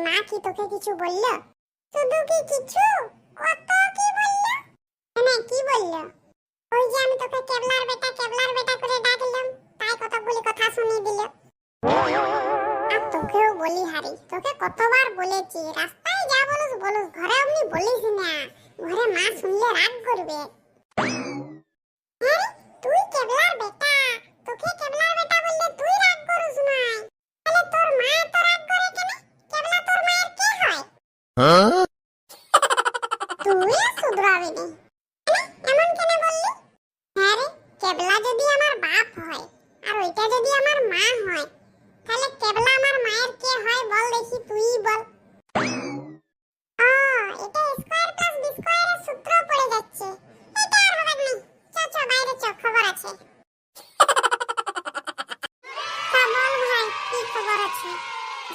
মা কি তোকে কিছু বললো? শুধু কি কিছু, কত কি বললো? মানে কি বললো? ওই যে আমি তোকে কেবলার বেটা করে ডাকলাম, তাই কতগুলি কথা শুনিয়ে দিল। আর তোকেও বলি হারি, তোকে কতবার বলেছি রাস্তায় যা বলুস বলুস, ঘরে অমনি বলিস না, ঘরে মা শুনলে রাগ করবে। আরে তুই কেবলার বেটা, তোকে কেবলার বেটা বললে তুই রাগ করুস না, তাহলে তোর মা তো রাগ করে কেন? কেবলা তোর মায়ের কে হয়? তুই শুধরাবি না। এমন কেন বললি? হ্যাঁ রে, কেবলা যদি আমার বাপ হয় আর ওইটা যদি আমার মা হয়, তাহলে কেবলা আমার মায়ের কে হয় বল দেখি, তুই বল। এটা স্কয়ার প্লাস বি স্কয়ারের সূত্র পড়ে যাচ্ছে। এটা আর হবে না, চ বাইরে চ, খবর আছে। বল ভাই, কি খবর আছে?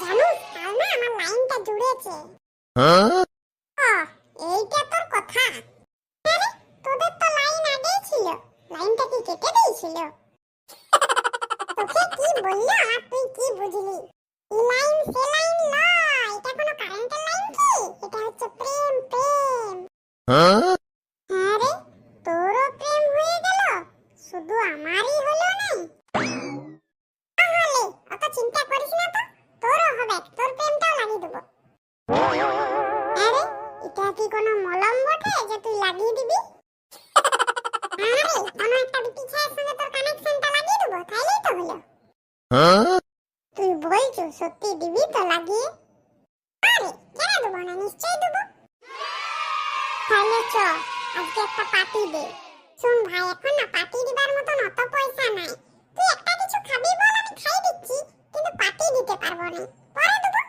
জানিস কাল না আমার লাইনটা জুড়েছে। এইটা তোর কথা? আরে তোদের তো লাইন আগেই ছিল, লাইনটা কি কেটে দিয়েছিল? তোকে কি বললো আর তুই কি বুঝলি? লাইন সে লাইন নয়, এটা কোনো কারেন্টের লাইন কি? এটা হচ্ছে প্রেম। আরে তোরও প্রেম হয়ে গেল, শুধু আমারই হলো না? তাহলে অত চিন্তা করিস না তো, তোরও হবে, তোর প্রেমটাও লাগিয়ে দেবো। আরে এটা কি কোনো মলম বটে যে তুই লাগিয়ে দিবি? আরে কোনো একটা বিটি ছায়ের সঙ্গে তোর কানেকশনটা লাগিয়ে দেবো, তাইলেই তো হলো। তুই বলছো সত্যি দিবি তো লাগিয়ে? আরে কেন দেবো না, নিশ্চয়ই দেবো। তাহলে চ আজকে একটা পার্টি দে। শুন ভাই, এখন না পার্টি দিবার মতন অত পয়সা নাই। তুই একটা কিছু খাবি বল, আমি খাই দিচ্ছি, কিন্তু পার্টি দিতে পারবো না, পরে দেবো।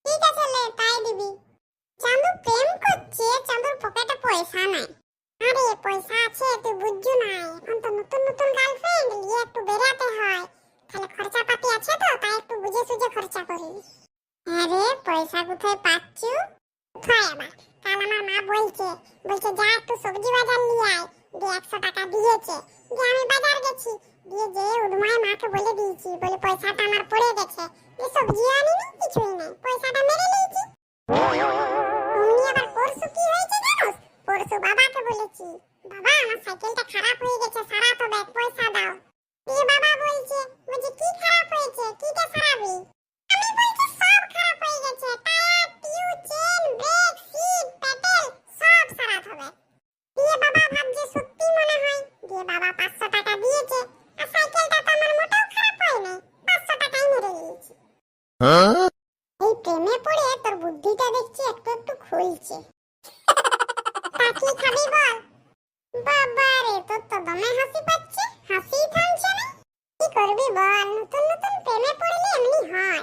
ঠিক আছে লে, তাই দিবি। চাঁদু প্রেম করছে, চাঁদুর পকেটে পয়সা নাই। আরে পয়সা আছে, তুই বুঝছো না, এখন তো নতুন নতুন গার্লফ্রেন্ড নিয়ে একটু বেরাতে হয়, তাহলে খরচা পাতি আছে তো, তাই একটু বুঝে সুঝে খরচা করি। আরে পয়সা কোথায় পাচ্ছু? কোথায় আবার, কাল আমার মা বলছে যা একটু সবজি বাজার নিয়ে আয়, দিয়ে 100 টাকা দিয়েছে, দিয়ে আমি বাজার গেছি, দিয়ে যে উদমায় মাকে বলে দিয়েছি, বলে পয়সাটা আমার পড়ে গেছে, যে সবজি আনিনি, কিছুই নাই, পয়সাটা মেরে নিয়েছি। তুমি আবার পরশু কি হয়েছে জানোস? পরশু বাবাকে বলেছি, বাবা আমার সাইকেলটা খারাপ হয়ে গেছে, সারাতে হবে, পয়সা দাও। দিয়ে বাবা বলছে কি খারাপ হয়েছে, কিটা সারাবি? আমি বলছি সব খারাপ হয়ে গেছে, tyre, tube, chain, brake, seat, pedal সব সারাতে হবে। দিয়ে বাবা ভাবছে সত্যি মনে হয়, দিয়ে বাবা 500 টাকা দিয়েছে, আর সাইকেলটা তো আমার মোটেও খারাপ হয় না, 500 টাকাই মেরে নিয়েছি। এই প্রেমে পড়ে তোর বুদ্ধিটা দেখছি একটু একটু খুলছে। তা কি খাবি বল? বাবা রে, তোর তো দমে হাসি পাচ্ছে, হাসিই থামছে না। কি করবি বল, নতুন নতুন প্রেমে পড়লে এমনি হয়।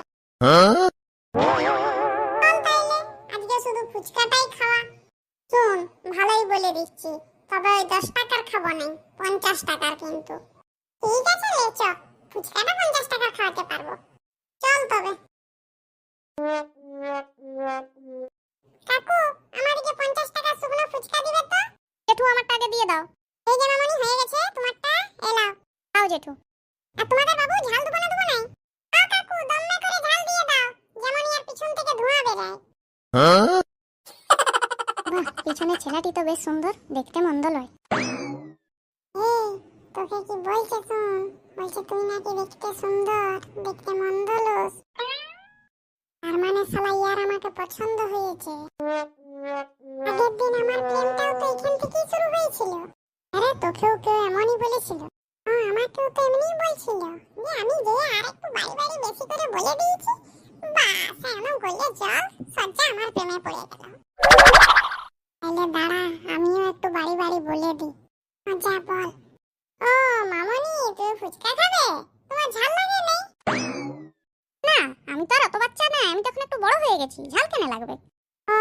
বল তাইলে আজকে শুধু ফুচকাটাই খাওয়া। শুন ভালোই বলে দিচ্ছি, তবে ওই 10 টাকার খাবো না, 50 টাকার কিন্তু। ঠিক আছে লে চ, ফুচকাটা 50 টাকার খাওয়াতে পারবো, চল তবে। কাকু আমাদেরকে 50 টাকা শুকনো ফুচকা দিবে তো? জেঠু আমারটা আগে দিয়ে দাও। এই যে মামনি হয়ে গেছে তোমারটা, এলাও দাও জেঠু। আর তোমাদের বাবু ঝাল দেবো না? দাও কাকু, দমে করে ঝাল দিয়ে দাও, যেমন এর পিছন থেকে ধোঁয়া বেরায়। বাহ, পিছনের ছেলেটি তো বেশ সুন্দর, দেখতে মন্দ লয়। এই তোকে কি বলছে শুন, বলছে তুই নাকি দেখতে সুন্দর, দেখতে মন্দ লোস। আর মানে শালা ইয়ার আমাকে পছন্দ হয়েছে। আগের দিন আমার প্রেমটাও তো এখান থেকেই শুরু হয়েছিল। আরে তোকেও কেউ এমনই বলেছিল? আমাকেও তো এমনিই বলছিল, যে আমি যে আর একটু বাড়ি বেশি করে বলে দিয়েছি, বাস এমন করলে জল সজ্জা আমার প্রেমে পড়ে গেল। তাহলে দাঁড়া, আমিও একটু বাড়ি বলে দিই। যা বল। ও মামনি, তুই ফুচকা খাবে? তোমার ঝাল লাগে নাই? না, আমি তো আর অত বাচ্চা না, আমি তখন একটু বড় হয়ে গেছি, ঝাল কেন লাগবে? ও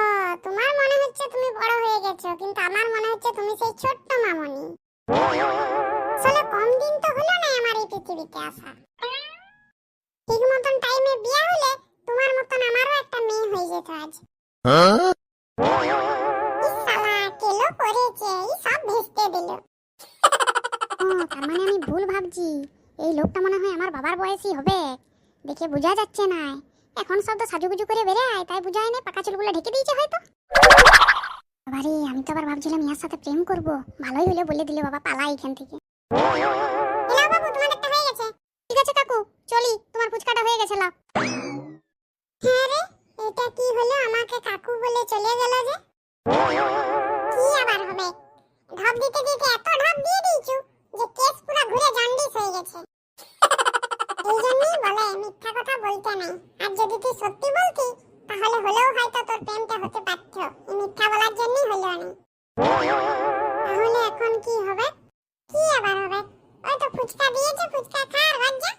তোমার মনে হচ্ছে তুমি বড় হয়ে গেছো, কিন্তু আমার মনে হচ্ছে তুমি সেই ছোট্ট মামনি। আসলে কম দিন তো হলো না আমার এই পৃথিবীতে আসা। ঠিক মতন টাইমে বিয়ে হলে তোমার মতন আমারও একটা মেয়ে হয়ে যেত আজ। শালা কেলো করেছে, এই সব ভেস্তে দিল। তার মানে আমি ভুল ভাবছি, এই লোকটা মনে হয় আমার বাবার বয়সী হবে, দেখে বোঝা যাচ্ছে না। এখন সব তো সাজুগুজু করে বেরায়, তাই বুঝায় না, পাকা চুলগুলো ঢেকে দিয়েছে হয়তো। বাবারে, আমি তো আবার ভাবছিলাম ইয়ার সাথে প্রেম করব। ভালোই হলো বলে দিলে বাবা, পালা এখান থেকে। এলাও বাবু, তোমার একটা হয়ে গেছে। ঠিক আছে কাকু, চলি, তোমার ফুচকাটা হয়ে গেছে, লাও। হ্যাঁ রে, এটা কি হলো, আমাকে কাকু বলে চলে গেল যে? কি আবার হবে? ঢপ দিতে দিতে এত ঢপ দিয়ে দিয়েছো যে কেস পুরো ঘুরে জন্ডিস হয়ে গেছে। এই জন্যই বলে মিথ্যা কথা বলতে নাই। আর যদি তুই সত্যি বলতি তাহলে হলেও হয়তো তোর প্রেমটা হতে পারত। এই মিথ্যা বলার জন্যই হলো না। তাহলে এখন কি হবে? কি আবার হবে? ওই তো ফুচকা দিয়েছে, ফুচকা খা আর বাদ যা।